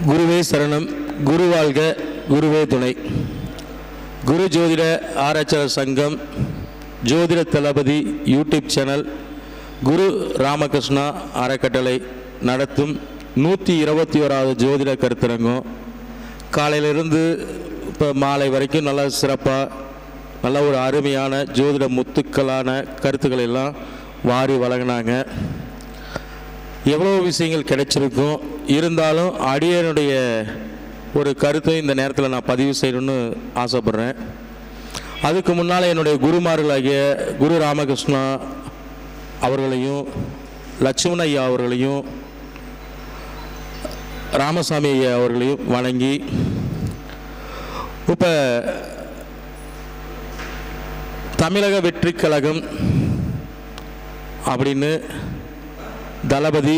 குருவே சரணம், குரு வாழ்க, குருவே துணை. குரு ஜோதிட ஆராய்ச்சியாளர் சங்கம், ஜோதிட தளபதி யூடியூப் சேனல், குரு ராமகிருஷ்ணா அறக்கட்டளை நடத்தும் 121வது ஜோதிட கருத்தரங்கம் காலையிலிருந்து இப்போ மாலை வரைக்கும் நல்லா சிறப்பாக நல்ல ஒரு அருமையான ஜோதிட முத்துக்களான கருத்துக்களை எல்லாம் வாரி வழங்கினாங்க. எவ்வளோ விஷயங்கள் கிடைச்சிருக்கும், இருந்தாலும் அடியனுடைய ஒரு கருத்தை இந்த நேரத்தில் நான் பதிவு செய்யணும்னு ஆசைப்பட்றேன். அதுக்கு முன்னால் என்னுடைய குருமார்களாகிய குரு ராமகிருஷ்ணா அவர்களையும், லட்சுமண ஐயா அவர்களையும், ராமசாமி ஐயா அவர்களையும் வணங்கி, இப்போ தமிழக வெற்றி கழகம் அப்படின்னு தளபதி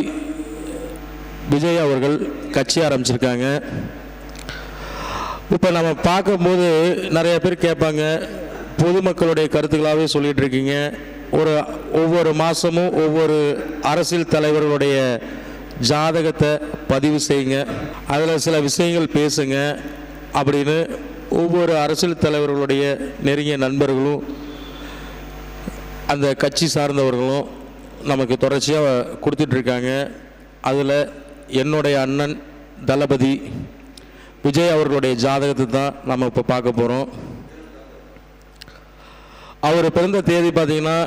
விஜய் அவர்கள் கட்சி ஆரம்பிச்சிருக்காங்க. இப்போ நம்ம பார்க்கும்போது நிறைய பேர் கேட்பாங்க, பொதுமக்களுடைய கருத்துக்களாகவே சொல்லிகிட்டு இருக்கீங்க, ஒவ்வொரு மாதமும் ஒவ்வொரு அரசியல் தலைவர்களுடைய ஜாதகத்தை பதிவு செய்யுங்க, அதில் சில விஷயங்கள் பேசுங்க அப்படின்னு ஒவ்வொரு அரசியல் தலைவர்களுடைய நெருங்கிய நண்பர்களும் அந்த கட்சி சார்ந்தவர்களும் நமக்கு தொடர்ச்சியாக கொடுத்துட்ருக்காங்க. அதில் என்னுடைய அண்ணன் தளபதி விஜய் அவர்களுடைய ஜாதகத்தை தான் நம்ம இப்போ பார்க்க போகிறோம். அவர் பிறந்த தேதி பார்த்திங்கன்னா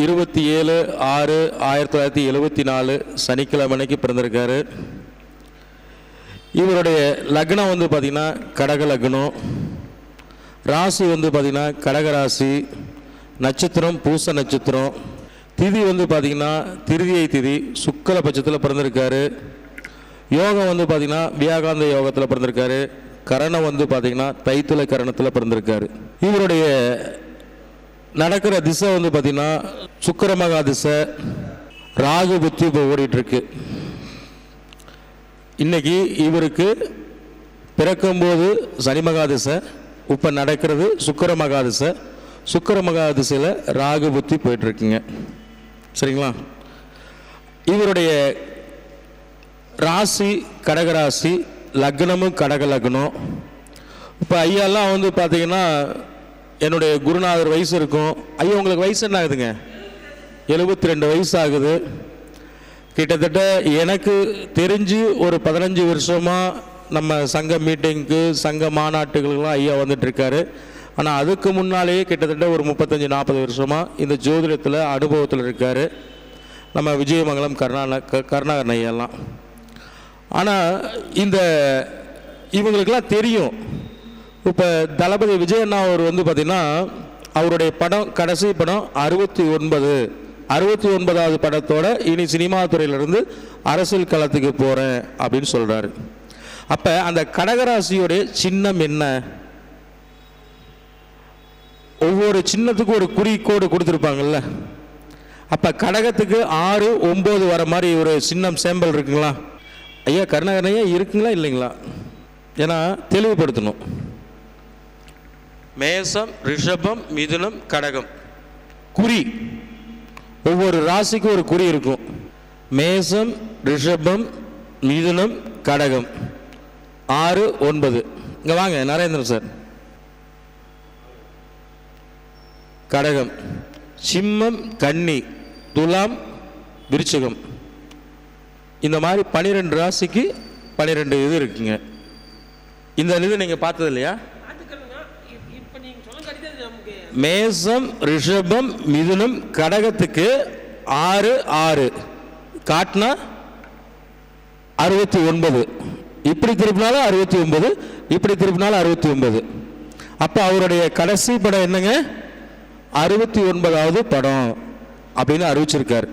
27/6/1974 சனிக்கிழமைக்கு பிறந்திருக்காரு. இவருடைய லக்னம் வந்து பார்த்திங்கன்னா கடக லக்னம், ராசி வந்து பார்த்திங்கன்னா கடக ராசி, நட்சத்திரம் பூச நட்சத்திரம், திதி வந்து பார்த்திங்கன்னா திருதியை திதி சுக்கல பட்சத்தில் பிறந்திருக்காரு. யோகம் வந்து பார்த்திங்கன்னா வியாகாந்த யோகத்தில் பிறந்திருக்காரு. கரணம் வந்து பார்த்திங்கன்னா தைத்துளை கரணத்தில் பிறந்திருக்காரு. இவருடைய நடக்கிற திசை வந்து பார்த்திங்கன்னா சுக்கிரமகா திசை, ராகு புத்தி இப்போ ஓடிட்டுருக்கு. இன்றைக்கி இவருக்கு பிறக்கும்போது சனிமகா திசை, இப்போ நடக்கிறது சுக்கிரமகா திசை. சுக்கிரமகா திசையில் ராகு புத்தி போயிட்டுருக்குங்க. சரிங்களா? இவருடைய ராசி கடகராசி, லக்னமும் கடக லக்னம். இப்போ ஐயாலாம் வந்து பார்த்தீங்கன்னா என்னுடைய குருநாதர் வயசு இருக்கும். ஐயா உங்களுக்கு வயசு என்ன ஆகுதுங்க? 72 வயசு ஆகுது. கிட்டத்தட்ட எனக்கு தெரிஞ்சு ஒரு 15 வருஷமாக நம்ம சங்க மீட்டிங்க்கு சங்க மாநாட்டுகளுக்கெல்லாம் ஐயா வந்துட்டுருக்காரு. ஆனால் அதுக்கு முன்னாலேயே கிட்டத்தட்ட ஒரு 35-40 வருஷமாக இந்த ஜோதிடத்தில் அனுபவத்தில் இருக்கார் நம்ம விஜயமங்கலம் கருணாகரன் ஐயெல்லாம். ஆனால் இவங்களுக்கெல்லாம் தெரியும். இப்போ தளபதி விஜய் அண்ணா அவர் வந்து பார்த்திங்கன்னா அவருடைய படம், கடைசி படம் 69வது படத்தோட இனி சினிமா துறையிலிருந்து அரசியல் களத்துக்கு போகிறேன் அப்படின்னு சொல்கிறாரு. அப்போ அந்த கடகராசியோடைய சின்னம் என்ன? ஒவ்வொரு சின்னத்துக்கும் ஒரு குறிக்கோடு கொடுத்துருப்பாங்கல்ல. அப்போ கடகத்துக்கு 6, 9 வர மாதிரி ஒரு சின்னம் சேம்பல் இருக்குங்களா? ஐயா கருணாகரனையா இருக்குங்களா இல்லைங்களா? ஏன்னா தெளிவுபடுத்தணும். மேசம், ரிஷபம், மிதுனம், கடகம், குறி ஒவ்வொரு ராசிக்கும் ஒரு குறி இருக்கும். மேசம், ரிஷபம், மிதுனம், கடகம், 6, 9. இங்கே வாங்க நரேந்திரன் சார். கடகம், சிம்மம், கன்னி, துலாம், விருச்சிகம், இந்த மாதிரி 12 ராசிக்கு 12 இது இருக்குங்க. இந்த இது நீங்கள் பார்த்தது இல்லையா? மேசம், ரிஷபம், மிதுனம், கடகத்துக்கு 6, 6 காட்டினா 69. இப்படி திருப்பினாலும் 69, இப்படி திருப்பினாலும் 69. அப்போ அவருடைய கடைசி படம் என்னங்க? 69வது படம் அப்படின்னு அறிவிச்சிருக்காரு.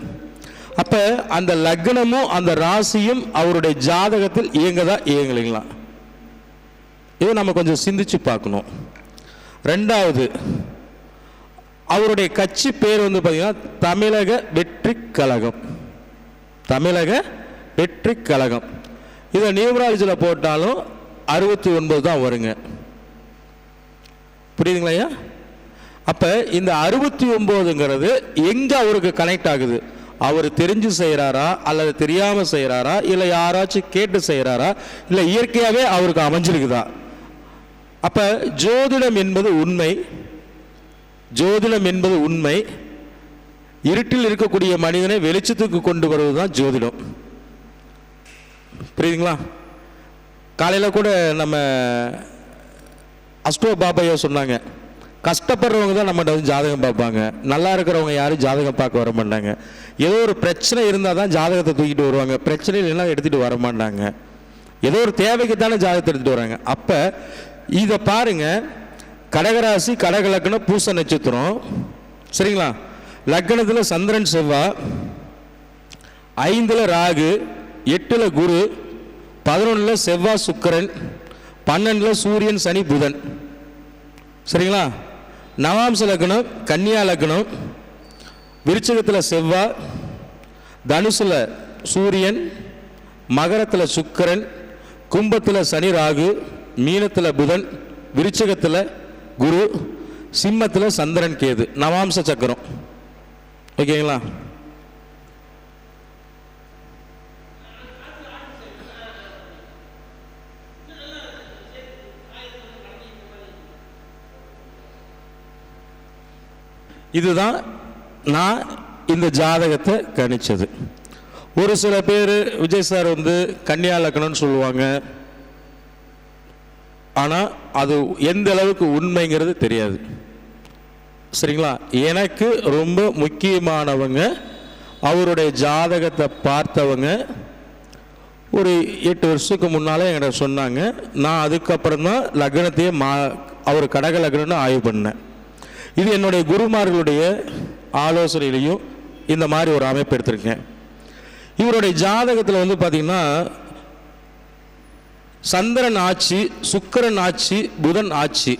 அப்போ அந்த லக்னமும் அந்த ராசியும் அவருடைய ஜாதகத்தில் இயங்கலைங்களா? இதை நம்ம கொஞ்சம் சிந்திச்சு பார்க்கணும். ரெண்டாவது, அவருடைய கட்சி பேர் வந்து பார்த்தீங்கன்னா தமிழக வெற்றி கழகம். தமிழக வெற்றி கழகம். இதை நியூமராலஜியில் போட்டாலும் 69 தான் வருங்க. புரியுதுங்களா ஐயா? அப்போ இந்த 69ங்கிறது எங்கே அவருக்கு கனெக்ட் ஆகுது? அவர் தெரிஞ்சு செய்கிறாரா அல்லது தெரியாமல் செய்கிறாரா இல்லை யாராச்சும் கேட்டு செய்கிறாரா இல்லை இயற்கையாகவே அவருக்கு அமைஞ்சிருக்குதா? அப்போ ஜோதிடம் என்பது உண்மை, ஜோதிடம் என்பது உண்மை. இருட்டில் இருக்கக்கூடிய மனிதனை வெளிச்சத்துக்கு கொண்டு வருவது தான் ஜோதிடம். புரியுதுங்களா? காலையில் கூட நம்ம அஸ்ட்ரோ பாபையா சொன்னாங்க, கஷ்டப்படுறவங்க தான் நம்மகிட்ட வந்து ஜாதகம் பார்ப்பாங்க, நல்லா இருக்கிறவங்க யாரும் ஜாதகம் பார்க்க வர மாட்டாங்க. ஏதோ ஒரு பிரச்சனை இருந்தால் தான் ஜாதகத்தை தூக்கிட்டு வருவாங்க, பிரச்சனை இல்லைன்னா எடுத்துகிட்டு வர மாட்டாங்க. ஏதோ ஒரு தேவைக்கு தானே ஜாதகத்தை எடுத்துகிட்டு வராங்க. அப்போ இதை பாருங்கள், கடகராசி கடக லக்னம் பூச நட்சத்திரம், சரிங்களா? லக்னத்தில் சந்திரன் செவ்வாய், 5ல் ராகு, 8ல் குரு, 11ல் செவ்வாய் சுக்கிரன், 12ல் சூரியன் சனி புதன், சரிங்களா? நவாம்ச லக்னம் கன்னியா லக்னம், விருச்சிகத்தில் செவ்வாய், தனுசுல சூரியன், மகரத்தில் சுக்கிரன், கும்பத்தில் சனி ராகு, மீனத்தில் புதன், விருச்சிகத்தில் குரு, சிம்மத்தில் சந்திரன் கேது. நவாம்ச சக்கரம். ஓகேங்களா? இதுதான் நான் இந்த ஜாதகத்தை கணிச்சது. ஒரு சில பேர் விஜய் சார் வந்து கன்னியா லக்னம்னு சொல்லுவாங்க, ஆனால் அது எந்த அளவுக்கு உண்மைங்கிறது தெரியாது, சரிங்களா? எனக்கு ரொம்ப முக்கியமானவங்க அவருடைய ஜாதகத்தை பார்த்தவங்க ஒரு 8 வருஷத்துக்கு முன்னாலே என்கிட்ட சொன்னாங்க. நான் அதுக்கப்புறம் தான் லக்னத்தையே அவர் கடக லக்னம்னு ஆய்வு பண்ணேன். இது என்னுடைய குருமார்களுடைய ஆலோசனையிலையும் இந்த மாதிரி ஒரு அமைப்பு எடுத்திருக்கேன். இவருடைய ஜாதகத்தில் வந்து பார்த்திங்கன்னா சந்திரன் ஆட்சி, சுக்கிரன் ஆட்சி, புதன் ஆட்சி.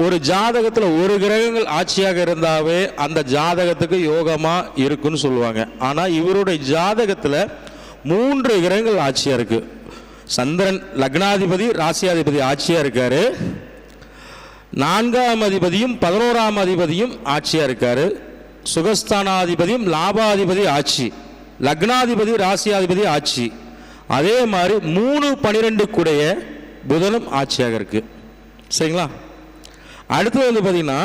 ஒரு ஜாதகத்தில் ஒரு கிரகங்கள் ஆட்சியாக இருந்தாவே அந்த ஜாதகத்துக்கு யோகமாக இருக்குன்னு சொல்லுவாங்க. ஆனால் இவருடைய ஜாதகத்தில் 3 கிரகங்கள் ஆட்சியாக இருக்கு. சந்திரன் லக்னாதிபதி ராசியாதிபதி ஆட்சியாக இருக்காரு, 4ஆம் அதிபதியும் 11ஆம் அதிபதியும் ஆட்சியாக இருக்காரு, சுகஸ்தானாதிபதியும் லாபாதிபதி ஆட்சி, லக்னாதிபதி ராசியாதிபதி ஆட்சி. அதே மாதிரி 3, 12 கூடைய புதனும் ஆட்சியாக இருக்கு, சரிங்களா? அடுத்தது வந்து பார்த்தீங்கன்னா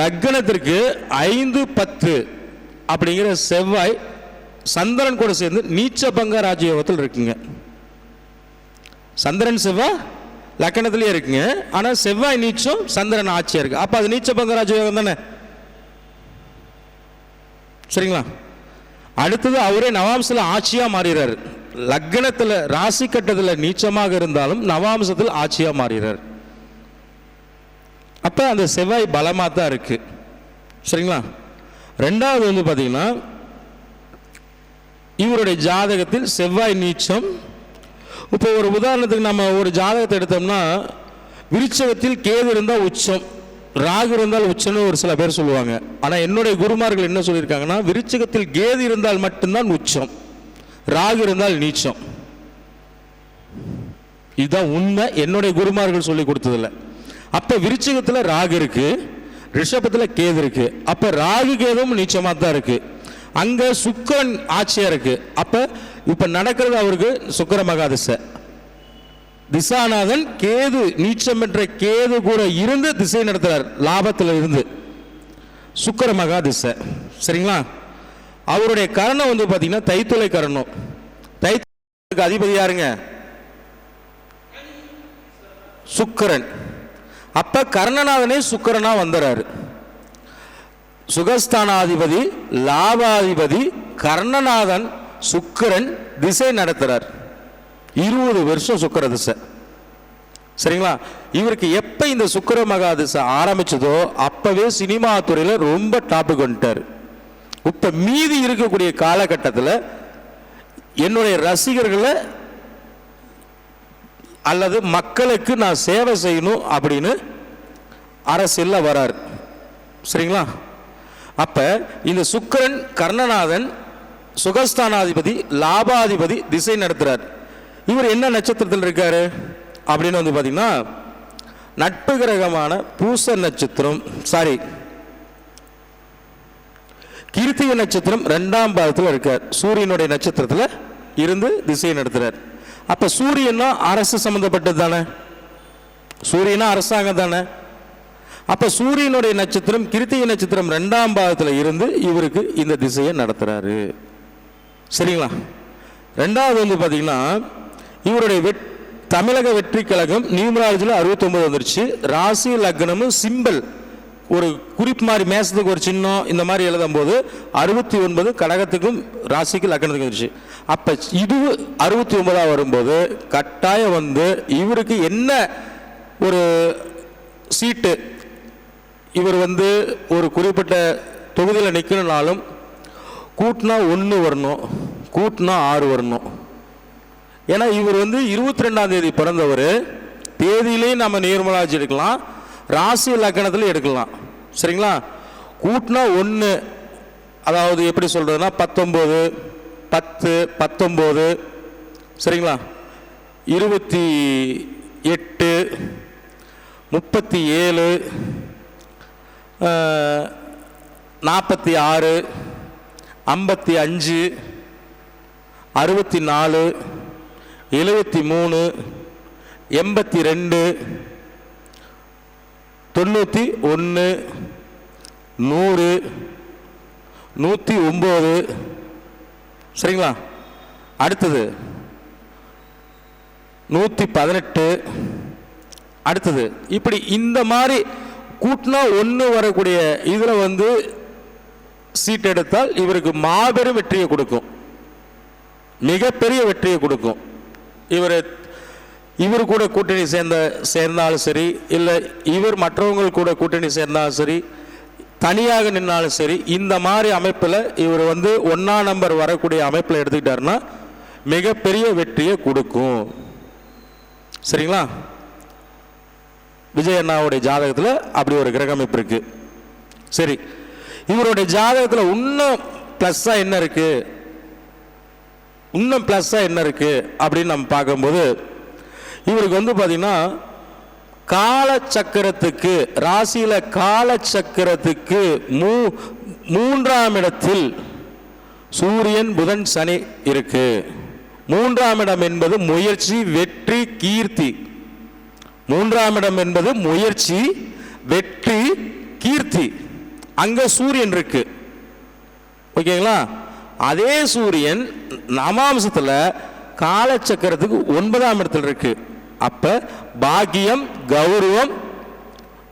லக்னத்திற்கு 5, 10 அப்படிங்கிற செவ்வாய் சந்திரன் கூட சேர்ந்து நீச்ச பங்க ராஜயோகத்தில் இருக்குங்க. சந்திரன் செவ்வாய் லக்னத்திலேயே இருக்குங்க, ஆனால் செவ்வாய் நீச்சம் சந்திரன் ஆட்சியாக இருக்கு. அப்போ அது நீச்ச பங்க ராஜயோகம் தானே, சரிங்களா? அடுத்தது அவரே நவாம்சத்தில் ஆட்சியாக மாறுகிறார். லக்னத்தில் ராசி கட்டத்தில் நீச்சமாக இருந்தாலும் நவாம்சத்தில் ஆட்சியாக மாறுகிறார். அப்போ அந்த செவ்வாய் பலமாக தான் இருக்கு, சரிங்களா? ரெண்டாவது வந்து பார்த்தீங்கன்னா இவருடைய ஜாதகத்தில் செவ்வாய் நீச்சம். இப்போ ஒரு உதாரணத்துக்கு நம்ம ஒரு ஜாதகத்தை எடுத்தோம்னா விருச்சகத்தில் கேது இருந்தால் உச்சம், ராகு இருந்தால் உச்சம்னு ஒரு சில பேர் சொல்லுவாங்க. ஆனால் என்னுடைய குருமார்கள் என்ன சொல்லியிருக்காங்கன்னா விருச்சகத்தில் கேது இருந்தால் மட்டும்தான் உச்சம், ராகு இருந்தால் நீச்சம். இதுதான் உண்மை, என்னுடைய குருமார்கள் சொல்லி கொடுத்ததில்ல. அப்போ விருச்சிகத்தில் ராகு இருக்கு, ரிஷபத்தில் கேது இருக்கு. அப்போ ராகு கேதும் நீச்சமாக தான் இருக்கு. அங்கே சுக்கிரன் ஆட்சியாக இருக்கு. அப்போ இப்போ நடக்கிறது அவருக்கு சுக்கிர மகாதிசை. திசாநாதன் கேது நீச்சம் பெற்ற கேது கூட இருந்து திசை நடத்துறார், லாபத்தில் இருந்து சுக்கிர மகாதிசை, சரிங்களா? அவருடைய கரணம் வந்து பார்த்தீங்கன்னா தைத்துளை கரணம். தைத்துளைக்கு அதிபதி யாருங்க? சுக்கிரன். அப்ப கர்ணநாதனே சுக்கிரனா வந்துறாரு. சுகஸ்தானாதிபதி லாபாதிபதி கர்ணநாதன் சுக்கிரன் திசை நடத்துறார். 20 வருஷம் சுக்கிர திசை, சரிங்களா? இவருக்கு எப்ப இந்த சுக்கிர மகா திசை ஆரம்பிச்சதோ அப்பவே சினிமா துறையில ரொம்ப டாப்புக்கு வந்துட்டார். இப்ப மீதி இருக்கக்கூடிய காலகட்டத்தில் என்னுடைய ரசிகர்களை அல்லது மக்களுக்கு நான் சேவை செய்யணும் அப்படின்னு அரசியலில் வரார், சரிங்களா? அப்ப இந்த சுக்கிரன் கர்ணநாதன் சுகஸ்தானாதிபதி லாபாதிபதி திசை நடத்துறார். இவர் என்ன நட்சத்திரத்தில் இருக்காரு அப்படின்னு வந்து பார்த்தீங்கன்னா நட்பு கிரகமான பூச நட்சத்திரம், சாரி கிருத்திகை நட்சத்திரம் 2ஆம் பாதத்தில் இருக்கார். சூரியனுடைய நட்சத்திரத்தில் இருந்து திசையை நடத்துறார். அப்ப சூரியன்னா அரசு சம்பந்தப்பட்டது தானே, சூரியனா அரசாங்கம் தானே. அப்ப சூரியனுடைய நட்சத்திரம் கிருத்திகை நட்சத்திரம் 2ஆம் பாதத்தில் இருந்து இவருக்கு இந்த திசையை நடத்துறாரு. சரிங்களா? ரெண்டாவது வந்து பார்த்தீங்கன்னா இவருடைய தமிழக வெற்றி கழகம் நியூமராலஜியில் 69 வந்துருச்சு. ராசி லக்னமும் சிம்பிள் ஒரு குறிப்பு மாதிரி மேசத்துக்கு ஒரு சின்னம் இந்த மாதிரி எழுதும் போது 69 கடகத்துக்கும் ராசிக்கு லக்னத்துக்கும் வந்துருச்சு. அப்போ இது 69 வரும்போது கட்டாயம் வந்து இவருக்கு என்ன ஒரு சீட்டு, இவர் வந்து ஒரு குறிப்பிட்ட தொகுதியில் நிற்கணும்னாலும் கூட்டினா 1 வரணும், கூட்டினா 6 வரணும். ஏன்னா இவர் வந்து 22ஆம் தேதி பிறந்தவர். தேதியிலே நம்ம நியூமராலஜி எடுக்கலாம், ராசி லக்னத்தில் எடுக்கலாம். சரிங்களா? கூட்டினா 1, அதாவது எப்படி சொல்றதுன்னா 19 10 19 சரிங்களா, 28 37 46 55 64 73 82 91 100 109 சரிங்களா. அடுத்தது 118 அடுத்தது இப்படி இந்த மாதிரி கூட்டினா 1 வரக்கூடிய இதில் வந்து சீட் எடுத்தால் இவருக்கு மாபெரும் வெற்றியை கொடுக்கும், மிகப்பெரிய வெற்றியை கொடுக்கும். இவர் கூட கூட்டணி சேர்ந்தாலும் சரி, இல்லை இவர் மற்றவங்க கூட கூட்டணி சேர்ந்தாலும் சரி, தனியாக நின்னாலும் சரி, இந்த மாதிரி அமைப்பில் இவர் வந்து 1ஆம் நம்பர் வரக்கூடிய அமைப்பில் எடுத்துக்கிட்டாருன்னா மிகப்பெரிய வெற்றியை கொடுக்கும். சரிங்களா? விஜய் அண்ணாவுடைய ஜாதகத்தில் அப்படி ஒரு கிரக அமைப்பு இருக்கு. சரி, இவருடைய ஜாதகத்தில் இன்னும் பிளஸ்ஸா என்ன இருக்கு, இன்னும் பிளஸ்ஸா என்ன இருக்கு அப்படின்னு நம்ம பார்க்கும்போது இவருக்கு வந்து பார்த்தீங்கன்னா காலச்சக்கரத்துக்கு ராசியில காலச்சக்கரத்துக்கு 3ஆம் இடத்தில் சூரியன் புதன் சனி இருக்கு. 3ஆம் இடம் என்பது முயற்சி வெற்றி கீர்த்தி. 3ஆம் இடம் என்பது முயற்சி வெற்றி கீர்த்தி. அங்க சூரியன் இருக்கு. ஓகேங்களா? அதே சூரியன் நவாம்சத்தில் காலச்சக்கரத்துக்கு 9ஆம் இடத்துல இருக்கு. அப்ப பாக்கியம் கௌரவம்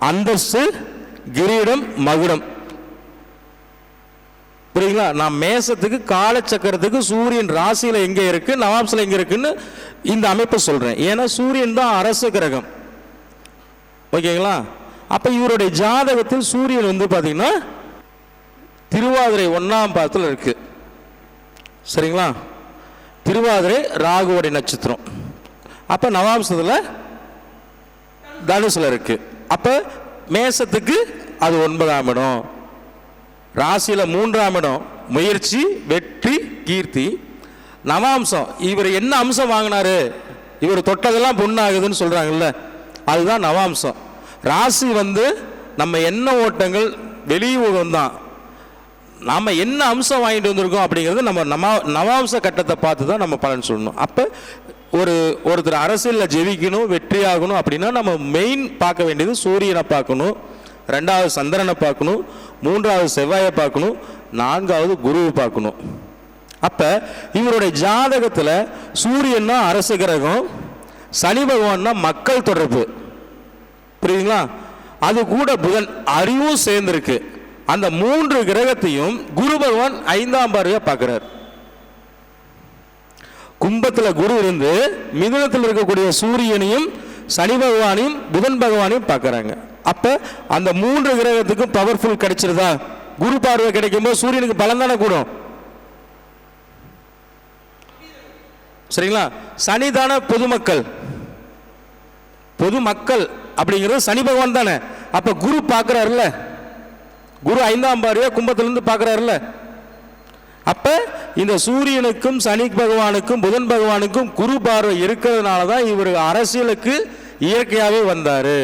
அந்தஸ்து கிரீடம் மகுடம். புரியுங்களா? நான் மேசத்துக்கு காலச்சக்கரத்துக்கு சூரியன் ராசியில எங்க இருக்கு, நவாம்சல எங்க இருக்குன்னு இந்த அமைப்பை சொல்றேன். ஏன்னா சூரியன் தான் அரசு கிரகம். ஓகேங்களா? அப்ப இவருடைய ஜாதகத்தில் சூரியன் வந்து பாத்தீங்கன்னா திருவாதிரை 1ஆம் பாதத்தில் இருக்கு. சரிங்களா? திருவாதிரை ராகுவோடைய நட்சத்திரம். அப்ப நவாம்சத்தில் தனுசுல இருக்கு. அப்ப மேசத்துக்கு அது 9ஆம் இடம், ராசியில 3ஆம் இடம் முயற்சி வெற்றி கீர்த்தி. நவாம்சம் இவர் என்ன அம்சம் வாங்கினாரு, இவர் தொட்டதெல்லாம் பொண்ணாகுதுன்னு சொல்றாங்கல்ல, அதுதான் நவாம்சம். ராசி வந்து நம்ம என்ன ஓட்டங்கள் வெளியுகம் தான், நாம என்ன அம்சம் வாங்கிட்டு வந்திருக்கோம் அப்படிங்கிறது நம்ம நவாம்ச கட்டத்தை பார்த்து தான் நம்ம பலன் சொல்லணும். அப்போ ஒருத்தர் அரசியலில் ஜெயிக்கணும் வெற்றி ஆகணும் அப்படின்னா நம்ம மெயின் பார்க்க வேண்டியது சூரியனை பார்க்கணும், 2வது சந்திரனை பார்க்கணும், 3வது செவ்வாயை பார்க்கணும், 4வது குருவை பார்க்கணும். அப்போ இவருடைய ஜாதகத்தில் சூரியன்னா அரசு கிரகம், சனி பகவான்னா மக்கள் தொடர்பு. புரியுதுங்களா? அது கூட புதன் அறிவும் சேர்ந்திருக்கு. அந்த 3 கிரகத்தையும் குரு பகவான் 5ஆம் பார்வையா பார்க்கிறார். கும்பத்தில் குரு இருந்து மிதுனத்தில் இருக்கக்கூடிய சூரியனையும் சனி பகவானையும் புதன் பகவானையும் பார்க்கறாங்க. அப்ப அந்த 3 கிரகத்துக்கும் பவர்ஃபுல் கிடைச்சிருதா? குரு பார்வை கிடைக்கும் போது சூரியனுக்கு பலம் தானே கூடும். சரிங்களா? சனி தானே பொதுமக்கள் அப்படிங்கிறது சனி பகவான் தானே. அப்ப குரு பார்க்கிறாருல்ல, குரு 5ஆம் பார்வையா கும்பத்திலிருந்து பார்க்கிறாருல்ல. அப்ப இந்த சூரியனுக்கும் சனி பகவானுக்கும் புதன் பகவானுக்கும் குரு பார்வை இருக்கிறதுனால தான் இவர் அரசியலுக்கு இயற்கையாகவே வந்தாரு.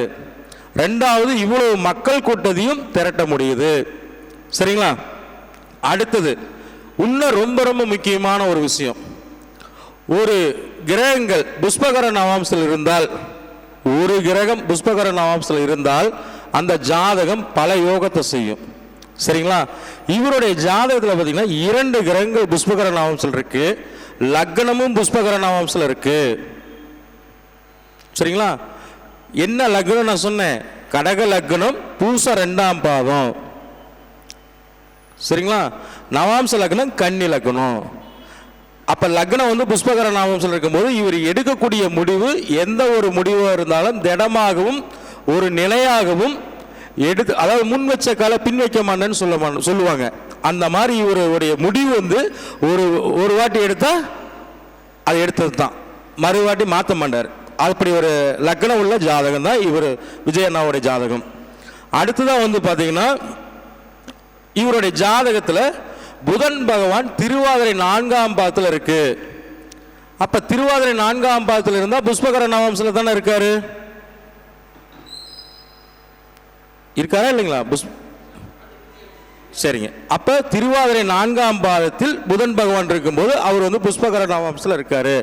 2வது இவ்வளவு மக்கள் கூட்டத்தையும் திரட்ட முடியுது. சரிங்களா? அடுத்தது இன்னும் ரொம்ப ரொம்ப முக்கியமான ஒரு விஷயம், ஒரு கிரகங்கள் புஷ்பகர நவாம்சத்தில் இருந்தால், ஒரு கிரகம் புஷ்பகர நவாம்சத்தில் இருந்தால் அந்த ஜாதகம் பல யோகத்தை செய்யும். சரிங்களா? இவருடைய ஜாதகத்தில் பார்த்தீங்கன்னா 2 கிரகங்கள் புஷ்பகர நவாம்சத்தில் இருக்கு, லக்னமும் புஷ்பகர நவாம்சத்தில் இருக்கு. சரிங்களா? என்ன லக்னம் நான் சொன்னேன்? கடக லக்னம், பூச 2ஆம் பாதம். சரிங்களா? நவாம்ச லக்னம் கன்னி லக்னம். அப்ப லக்னம் வந்து புஷ்பகர நவாம்சத்தில் இருக்கும்போது இவர் எடுக்கக்கூடிய முடிவு எந்த ஒரு முடிவாக இருந்தாலும் திடமாகவும் ஒரு நிலையாகவும் எடுத்து, அதாவது முன் வச்ச கால பின் வைக்க மாட்டேன்னு சொல்லுவாங்க. அந்த மாதிரி இவருடைய முடிவு வந்து ஒரு வாட்டி எடுத்தா அது எடுத்தது தான், மறுவாட்டி மாற்ற மாட்டார். அப்படி ஒரு லக்னம் உள்ள ஜாதகம் தான் இவர் விஜய் அண்ணாவுடைய ஜாதகம். அடுத்ததான் வந்து பார்த்தீங்கன்னா இவருடைய ஜாதகத்தில் புதன் பகவான் திருவாதிரை 4ஆம் பாதத்தில் இருக்கு. அப்ப திருவாதிரை 4ஆம் பாதத்தில் இருந்தா புஷ்பகர நவாம்சத்தில் தானே இருக்காரு, இருக்காரா இல்லைங்களா? சரிங்க. அப்ப திருவாதிரை 4ஆம் பாதத்தில் புதன் பகவான் இருக்கும்போது அவர் வந்து புஷ்பகர நவாம்சத்தில் இருக்காரு.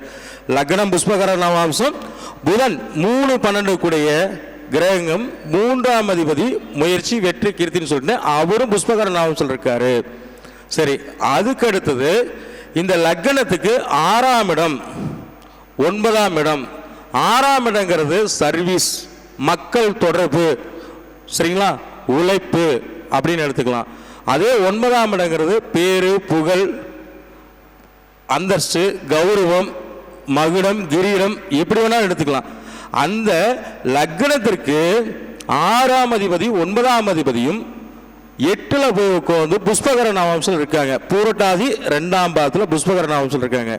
லக்னம் புஷ்பகர நவாம்சம், புதன் 3 12 கூடிய கிரகம், 3ஆம் அதிபதி முயற்சி வெற்றி கீர்த்தின்னு சொல்லிட்டு அவரும் புஷ்பகர நவாம்சத்தில் இருக்காரு. சரி, அதுக்கு அடுத்தது இந்த லக்னத்துக்கு 6ஆம் இடம் 9ஆம் இடம். 6ஆம் இடங்கிறது சர்வீஸ், மக்கள் தொடர்பு, சரிங்களா, உழைப்பு அப்படின்னு எடுத்துக்கலாம். அதே 9ஆம் இடங்கிறது பேரு புகழ் அந்தஸ்து கௌரவம் மகுடம் கிரீடம் எப்படி வேணாலும் எடுத்துக்கலாம். அந்த லக்னத்திற்கு 6ஆம் அதிபதி 9ஆம் அதிபதியும் 8ல போய் உட்காந்து புஷ்பகர நவாம்சம் இருக்காங்க. பூரட்டாதி 2ஆம் பாதத்தில் புஷ்பகர நவாம்சம் இருக்காங்க.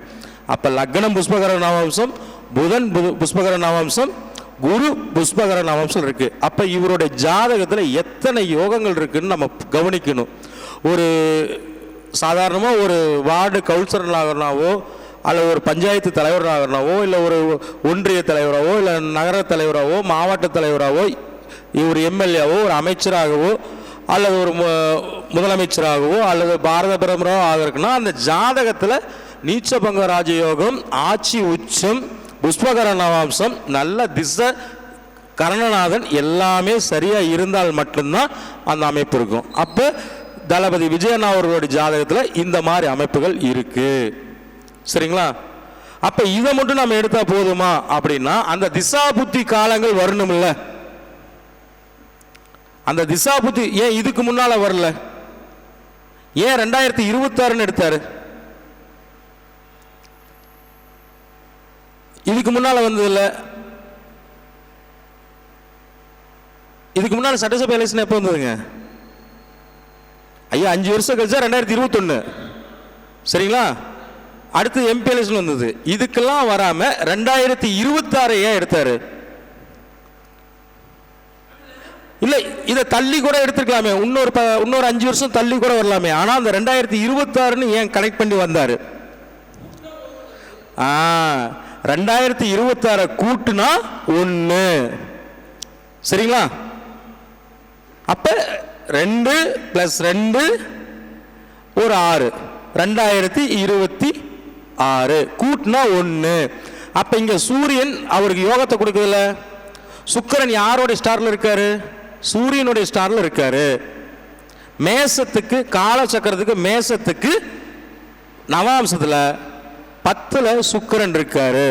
அப்ப லக்னம் புஷ்பகர நவாம்சம், புதன் புஷ்பகர நவாம்சம், குரு புஷ்பகர நவாம்சம் இருக்கு. அப்ப இவருடைய ஜாதகத்தில் எத்தனை யோகங்கள் இருக்குன்னு நம்ம கவனிக்கணும். ஒரு சாதாரணமாக ஒரு வார்டு கவுன்சிலர் ஆகிறனாவோ அல்லது ஒரு பஞ்சாயத்து தலைவராகனாவோ இல்லை ஒரு ஒன்றிய தலைவராகவோ இல்லை நகர தலைவராகவோ மாவட்ட தலைவராகவோ ஒரு எம்எல்ஏவோ ஒரு அமைச்சராகவோ அல்லது ஒரு முதலமைச்சராகவோ அல்லது பாரத பிரதமராகவோ ஆகிறதுக்குன்னா அந்த ஜாதகத்தில் நீச்சபங்க ராஜயோகம், ஆட்சி உச்சம், புஷ்பகர நவாம்சம், நல்ல திசை, கரணநாதன் எல்லாமே சரியாக இருந்தால் மட்டும்தான் அந்த அமைப்பு இருக்கும். அப்போ தளபதி விஜயண்ணா அவர்களுடைய ஜாதகத்தில் இந்த மாதிரி அமைப்புகள் இருக்கு. சரிங்களா? அப்ப இதை மட்டும் நம்ம எடுத்தா போதுமா அப்படின்னா அந்த திசா புத்தி காலங்கள் வரணும்ல. அந்த திசா புத்தி ஏன் இதுக்கு முன்னால வரல? ஏன் 2026 எடுத்தாரு? இதுக்கு முன்னால வந்தது இல்ல. இதுக்கு முன்னால சட்டசபை எலெக்ஷன் எப்போ வந்ததுங்க? ஐயா 5 வருஷம் கழிச்சா 2021. சரிங்களா? அடுத்து எம்பி எலெக்ஷன் வந்தது. இதுக்கெல்லாம் வராம 2026 ஏன் எடுத்தாரு? இல்லை, இதை தள்ளி கூட எடுத்துக்கலாமே, இன்னொரு 5 வருஷம் தள்ளி கூட வரலாமே. ஆனா அந்த 2026 ஏன் கனெக்ட் பண்ணி வந்தாரு? 2026 கூட்டுனா 1. சரிங்களா? அப்ப 2 + 2 ஒரு 6, 2026 கூட்டுனா 1. அப்ப இங்க சூரியன் அவருக்கு யோகத்தை கொடுக்குதுல. சுக்கிரன் யாரோட ஸ்டார்ல இருக்காரு? சூரியனுடைய ஸ்டார்ல இருக்காரு. மேசத்துக்கு காலச்சக்கரத்துக்கு மேசத்துக்கு நவாம்சத்துல 10ல சுக்கிரன் இருக்காரு.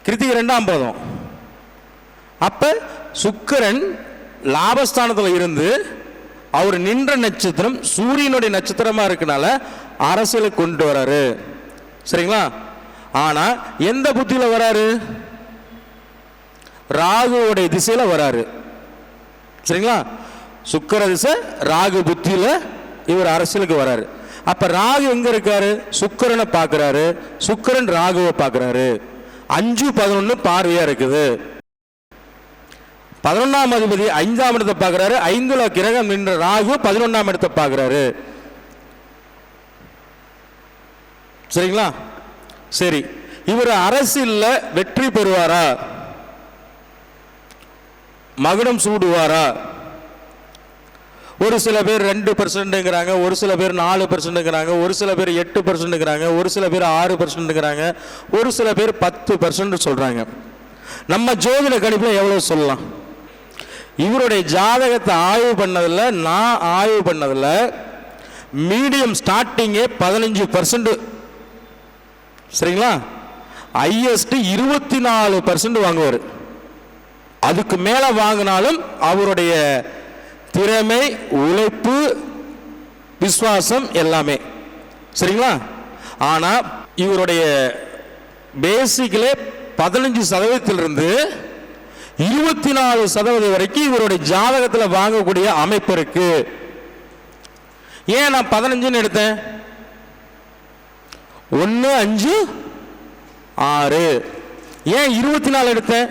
கிருத்திகை 2ஆம் பாதம். அப்ப சுக்கிரன் லாபஸ்தானத்தில் இருந்து அவர் நின்ற நட்சத்திரம் சூரியனுடைய நட்சத்திரமா இருக்கனால அரசியலுக்கு கொண்டு வராரு. சரிங்களா? ஆனா எந்த புத்தியில வராரு? ராகுவோடைய திசையில வராரு. சரிங்களா? சுக்கிர திசை ராகு புத்தியில இவர் அரசியலுக்கு வராரு. அப்ப ராகு எங்க இருக்காரு? சுக்கிரனை பார்க்கிறாரு. சுக்கிரன் ராகுவை பார்க்கிறாரு. 5-11 பார்வையா இருக்குது. 11ஆம் அதிபதி 5ஆம் இடத்தை பார்க்கிறாரு. 5ல கிரகம் நின்ற ராகு 11ஆம் இடத்தை பார்க்கிறாரு. சரிங்களா? சரி, இவர் அரசியல்ல வெற்றி பெறுவாரா? மகுடம் சூடுவாரா? ஒரு சில பேர் 2%ங்கிறாங்க, ஒரு சில பேர் 4%ங்கிறாங்க, ஒரு சில பேர் 8%ங்கிறாங்க, ஒரு சில பேர் 6%ங்கிறாங்க, ஒரு சில பேர் 10% சொல்றாங்க. நம்ம ஜோதிட கணிப்பில் எவ்வளவு சொல்லலாம்? இவருடைய ஜாதகத்தை ஆய்வு பண்ணதில்ல, நான் ஆய்வு பண்ணதில்ல, மீடியம் ஸ்டார்டிங்கே 15%. சரிங்களா? ஹையஸ்ட் 24% வாங்குவார். அதுக்கு மேல வாங்கினாலும் அவருடைய திறமை, உழைப்பு, விசுவாசம் எல்லாமே. சரிங்களா? ஆனா இவருடைய பேசிக்கலே 15%இருந்து 24% வரைக்கும் இவருடைய ஜாதகத்தில் வாங்கக்கூடிய அமைப்பு இருக்கு. ஏன் நான் 15 எடுத்தேன்? 1, 5, 6. ஏன் 24 எடுத்தேன்?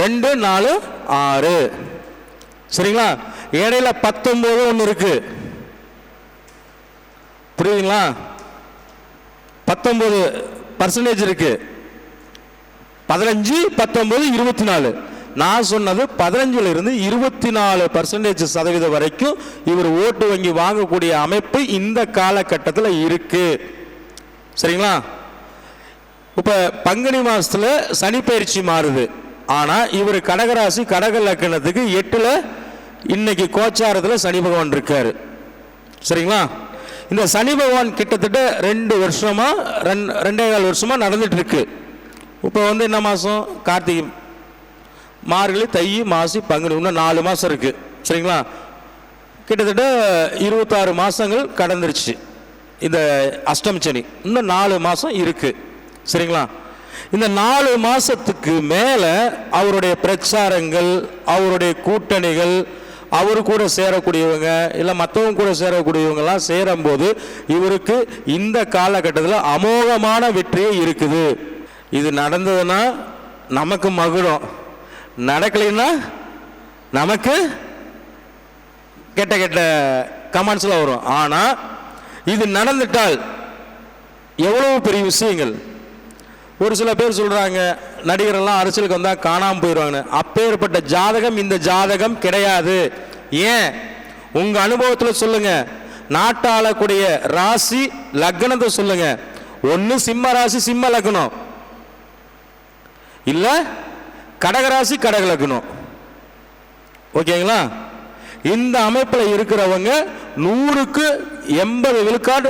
2, 4, 6. சரிங்களா? இடையில 19 ஒன்று இருக்கு. புரியுதுங்களா? 19% இருக்கு. 15, 19, 24. நான் சொன்னது 15 இருந்து 24% வரைக்கும் இவர் ஓட்டு வங்கி வாங்கக்கூடிய அமைப்பு இந்த காலகட்டத்தில் இருக்கு. சரிங்களா? இப்ப பங்குனி மாசத்துல சனி பயிற்சி மாறுது. ஆனா இவர் கடகராசி, கடக லக்கணத்துக்கு 8ல இன்னைக்கு கோச்சாரத்தில் சனி பகவான் இருக்காரு. சரிங்களா? இந்த சனி பகவான் கிட்டத்தட்ட 2 வருஷமா 2.25 வருஷமா நடந்துட்டு இருக்கு. இப்போ என்ன மாசம்? கார்த்திகை, மார்கழி, தை, மாசி, பங்குனி, இன்னும் 4 மாசம் இருக்கு. சரிங்களா? கிட்டத்தட்ட 26 மாசங்கள் கடந்துருச்சு இந்த அஷ்டமி சனி. இன்னும் 4 மாசம் இருக்கு. சரிங்களா? இந்த 4 மாசத்துக்கு மேல அவருடைய பிரச்சாரங்கள், அவருடைய கூட்டணிகள், அவரு கூட சேரக்கூடியவங்க இல்ல மற்றவங்க கூட சேரக்கூடியவங்க எல்லாம் சேரும்போது இவருக்கு இந்த காலகட்டத்தில் அமோகமான வெற்றியே இருக்குது. இது நடந்ததுன்னா நமக்கு மகிழும், நடக்கலைன்னா நமக்கு கெட்ட கெட்ட கமெண்ட்ஸ்ல வரும். ஆனா இது நடந்துட்டால் எவ்வளவு பெரிய விஷயங்கள். ஒரு சில பேர் சொல்றாங்க நடிகரெல்லாம் அரசியலுக்கு வந்தா காணாம போயிடுவாங்க. அப்பேற்பட்ட ஜாதகம் இந்த ஜாதகம் கிடையாது. ஏன்? உங்க அனுபவத்தில் சொல்லுங்க. நாட்டாளக்கூடிய ராசி லக்னத்தை சொல்லுங்க. ஒன்னு சிம்ம ராசி சிம்ம லக்னம், இல்ல கடகராசி கடக லக்னம். ஓகேங்களா? இந்த அமைப்பில் இருக்கிறவங்க 100க்கு 80 விழுக்காடு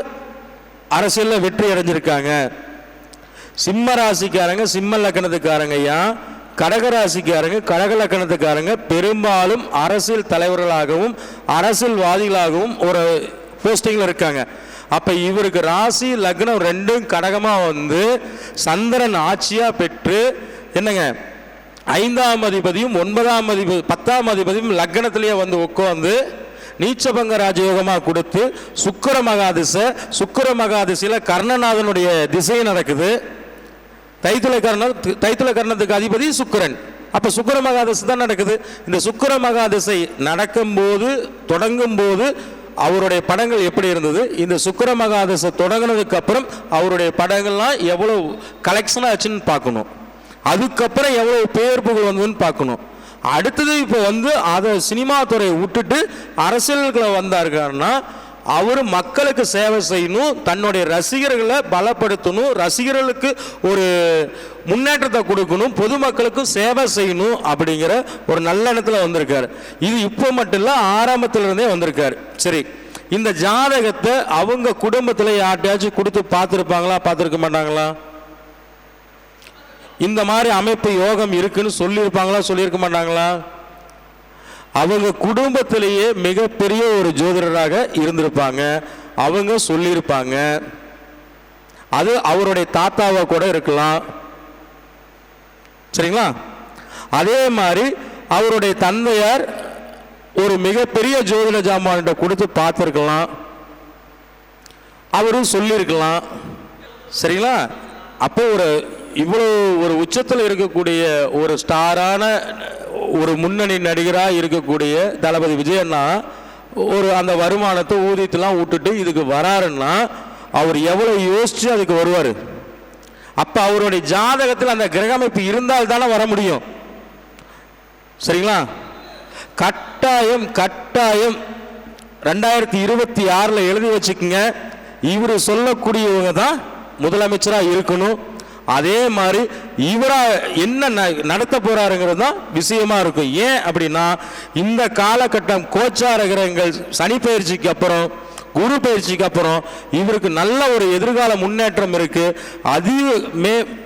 அரசியலில் வெற்றி அடைஞ்சிருக்காங்க. சிம்ம ராசிக்காரங்க, சிம்ம லக்கணத்துக்காரங்க, கடகராசிக்காரங்க, கடக லக்கணத்துக்காரங்க பெரும்பாலும் அரசியல் தலைவர்களாகவும் அரசியல்வாதிகளாகவும் ஒரு போஸ்டிங்ல இருக்காங்க. அப்ப இவருக்கு ராசி லக்னம் 2ம் கடகமா சந்திரன் ஆட்சியா பெற்று என்னங்க 5ஆம் அதிபதியும் 9ஆம் அதிபதி 10ஆம் அதிபதியும் லக்னத்திலேயே உட்கார்ந்து நீச்சபங்க ராஜயோகமா கொடுத்து சுக்கிர மகாதிசையில கர்ணநாதனுடைய திசை நடக்குது. தைத்துல கர்ணத்துக்கு அதிபதி சுக்கிரன். அப்ப சுக்கிர மகாதிசை தான் நடக்குது. இந்த சுக்கிர மகாதிசை நடக்கும்போது தொடங்கும் போது அவருடைய படங்கள் எப்படி இருந்தது, இந்த சுக்கிர மகாதிசை தொடங்கினதுக்கு அப்புறம் அவருடைய படங்கள்லாம் எவ்வளவு கலெக்ஷனா ஆச்சுன்னு பார்க்கணும். அதுக்கப்புறம் எவ்வளவு பேர் புகழ் வந்ததுன்னு பார்க்கணும். அடுத்தது இப்போ அதை சினிமா துறையை விட்டுட்டு அரசியல்களை வந்தாருன்னா அவர் மக்களுக்கு சேவை செய்யணும், தன்னுடைய ரசிகர்களை பலப்படுத்தணும், ரசிகர்களுக்கு ஒரு முன்னேற்றத்தை கொடுக்கணும், பொதுமக்களுக்கு சேவை செய்யணும் அப்படிங்கிற ஒரு நல்ல எண்ணத்தில் வந்திருக்காரு. இது இப்போ மட்டும் இல்லை, ஆரம்பத்திலிருந்தே வந்திருக்காரு. சரி, இந்த ஜாதகத்தை அவங்க குடும்பத்தில் யார்ட்டையாச்சும் கொடுத்து பார்த்துருப்பாங்களா, பார்த்துருக்க மாட்டாங்களா? இந்த மாதிரி அமைப்பு யோகம் இருக்குன்னு சொல்லியிருப்பாங்களா, சொல்லியிருக்க மாட்டாங்களா? அவங்க குடும்பத்திலேயே மிகப்பெரிய ஒரு ஜோதிடராக இருந்திருப்பாங்க, அவங்க சொல்லியிருப்பாங்க. அது அவருடைய தாத்தாவா கூட இருக்கலாம். சரிங்களா? அதே மாதிரி அவருடைய தந்தையார் ஒரு மிகப்பெரிய ஜோதிட ஜாமான்கிட்ட கொடுத்து பார்த்துருக்கலாம், அவரும் சொல்லியிருக்கலாம். சரிங்களா? அப்போ இவ்வளவு ஒரு உச்சத்தில் இருக்கக்கூடிய ஒரு ஸ்டாரான ஒரு முன்னணி நடிகராக இருக்கக்கூடிய தளபதி விஜயண்ணா அந்த வருமானத்தை ஊதியத்தெல்லாம் விட்டுட்டு இதுக்கு வராருன்னா அவர் எவ்வளவு யோசிச்சு அதுக்கு வருவார். அப்ப அவருடைய ஜாதகத்தில் அந்த கிரகமைப்பு இருந்தால் தானே வர முடியும். சரிங்களா? கட்டாயம் கட்டாயம் 2026 எழுதி வச்சுக்கோங்க. இவர் சொல்லக்கூடியவங்க தான் முதலமைச்சராக இருக்கணும். அதே மாதிரி இவரா என்ன நடத்த போறாருங்கிறது தான் விஷயமா இருக்கும். ஏன் அப்படின்னா இந்த காலகட்டம் கோச்சார கிரகங்கள் சனி பயிற்சிக்கு அப்புறம் குரு பயிற்சிக்கு அப்புறம் இவருக்கு நல்ல ஒரு எதிர்கால முன்னேற்றம் இருக்கு.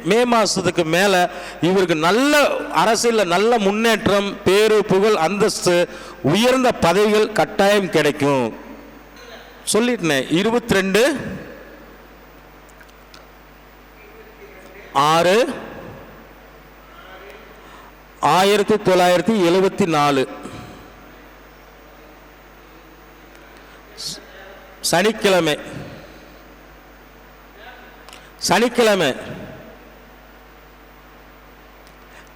மே மாசத்துக்கு மேல இவருக்கு நல்ல அரசியல் நல்ல முன்னேற்றம், பேரு புகழ், அந்தஸ்து, உயர்ந்த பதவிகள் கட்டாயம் கிடைக்கும். சொல்லிட்டேன். 22/6/1974 சனிக்கிழமை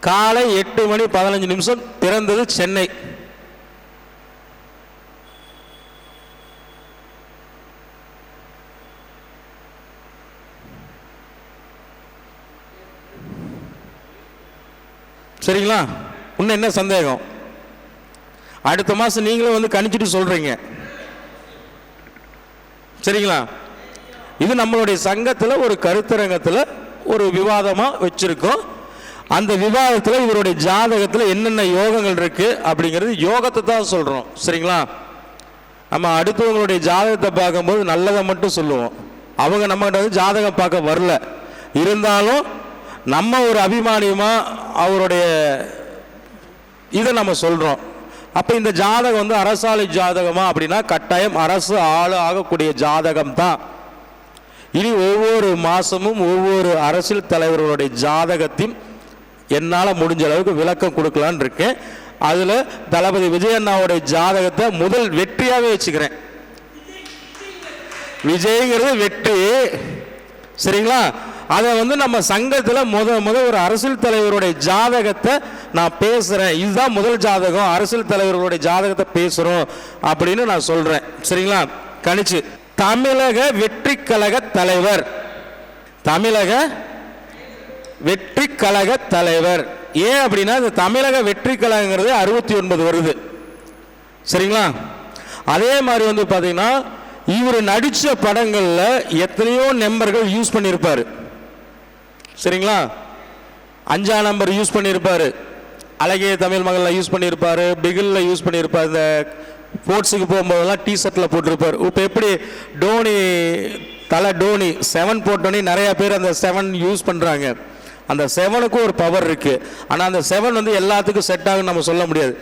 காலை 8:15 பிறந்தது சென்னை. சரிங்களா? இன்னும் என்ன சந்தேகம்? அடுத்த மாசம் நீங்களும் வந்து கணிச்சிட்டு சொல்றீங்க. சரிங்களா? இது நம்மளுடைய சங்கத்தில் ஒரு கருத்தரங்கத்தில் ஒரு விவாதமாக வச்சிருக்கோம். அந்த விவாதத்தில் இவருடைய ஜாதகத்தில் என்னென்ன யோகங்கள் இருக்கு அப்படிங்கிறது யோகத்தை தான் சொல்றோம். சரிங்களா? நம்ம அடுத்தவங்களுடைய ஜாதகத்தை பார்க்கும்போது நல்லதை மட்டும் சொல்லுவோம். அவங்க நம்மகிட்ட வந்து ஜாதகம் பார்க்க வரல. இருந்தாலும் நம்ம ஒரு அபிமானியமா அவருடைய இதை நம்ம சொல்றோம். அப்ப இந்த ஜாதகம் வந்து அரசாலை ஜாதகமா அப்படின்னா கட்டாயம் அரசு ஆளு ஆகக்கூடிய ஜாதகம் தான். இனி ஒவ்வொரு மாசமும் ஒவ்வொரு அரசியல் தலைவர்களுடைய ஜாதகத்தையும் என்னால் முடிஞ்ச அளவுக்கு விளக்கம் கொடுக்கலான்னு இருக்கேன். அதுல தளபதி விஜய் அண்ணாவுடைய ஜாதகத்தை முதல் வெற்றியாவே வச்சுக்கிறேன். விஜய்ங்கிறது வெற்றி. சரிங்களா? அதை வந்து நம்ம சங்கத்தில் முத ஒரு அரசியல் தலைவருடைய ஜாதகத்தை நான் பேசுறேன். இதுதான் முதல் ஜாதகம், அரசியல் தலைவர்களுடைய ஜாதகத்தை பேசுறோம் அப்படின்னு நான் சொல்றேன். சரிங்களா? கணிச்சு தமிழக வெற்றி கழக தலைவர், தமிழக வெற்றி கழக தலைவர். ஏன் அப்படின்னா இந்த தமிழக வெற்றி கழகங்கிறது 69 வருது. சரிங்களா? அதே மாதிரி வந்து பாத்தீங்கன்னா இவர் நடிச்ச படங்கள்ல எத்தனையோ நம்பர்கள் யூஸ் பண்ணியிருப்பாரு. சரிங்களா? 5ஆம் நம்பர் யூஸ் பண்ணியிருப்பாரு, அழகிய தமிழ் மகள்ல யூஸ் பண்ணியிருப்பாரு, பிகில்ல யூஸ் பண்ணியிருப்பாரு, இந்த ஸ்போர்ட்ஸுக்கு போகும்போதெல்லாம் டிஷர்ட்ல போட்டிருப்பார். இப்போ எப்படி டோனி டோனி 7 போட்டோன்னே நிறைய பேர் அந்த 7 யூஸ் பண்ணுறாங்க. அந்த 7க்கும் ஒரு பவர் இருக்கு. ஆனால் அந்த 7 வந்து எல்லாத்துக்கும் செட் ஆகுன்னு நம்ம சொல்ல முடியாது.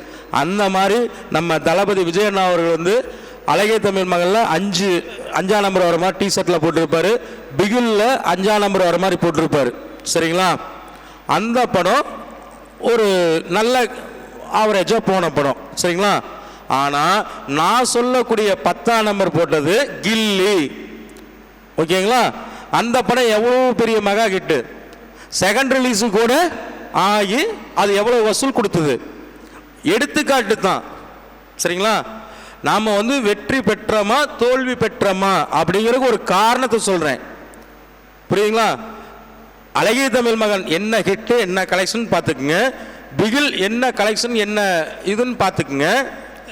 அந்த மாதிரி நம்ம தளபதி விஜய் அண்ணா அவர்கள் வந்து அழகிய தமிழ் மகள்ல 5ஆம் நம்பர் வர மாதிரி டிஷர்ட்ல போட்டிருப்பாரு, பிகில்ல 5ஆம் நம்பர் வர மாதிரி போட்டிருப்பாரு. சரிங்களா? அந்த படம் ஒரு நல்ல ஆவரேஜா போன படம். சரிங்களா? ஆனா நான் சொல்லக்கூடிய 10ஆம் நம்பர் போட்டது கில்லி. ஓகேங்களா? அந்த படம் எவ்வளவு பெரிய மெகா ஹிட், செகண்ட் ரிலீஸு கூட ஆகி அது எவ்வளவு வசூல் கொடுத்தது எடுத்துக்காட்டு தான். சரிங்களா? நாம வந்து வெற்றி பெற்றோமா தோல்வி பெற்றோமா அப்படிங்கிறது ஒரு காரணத்தை சொல்றேன். புரியுதுங்களா? அழகிய தமிழ் மகன் என்ன ஹிட் என்ன கலெக்ஷன் பார்த்துக்குங்க, பிகில் என்ன கலெக்ஷன் என்ன இதுன்னு பார்த்துக்குங்க.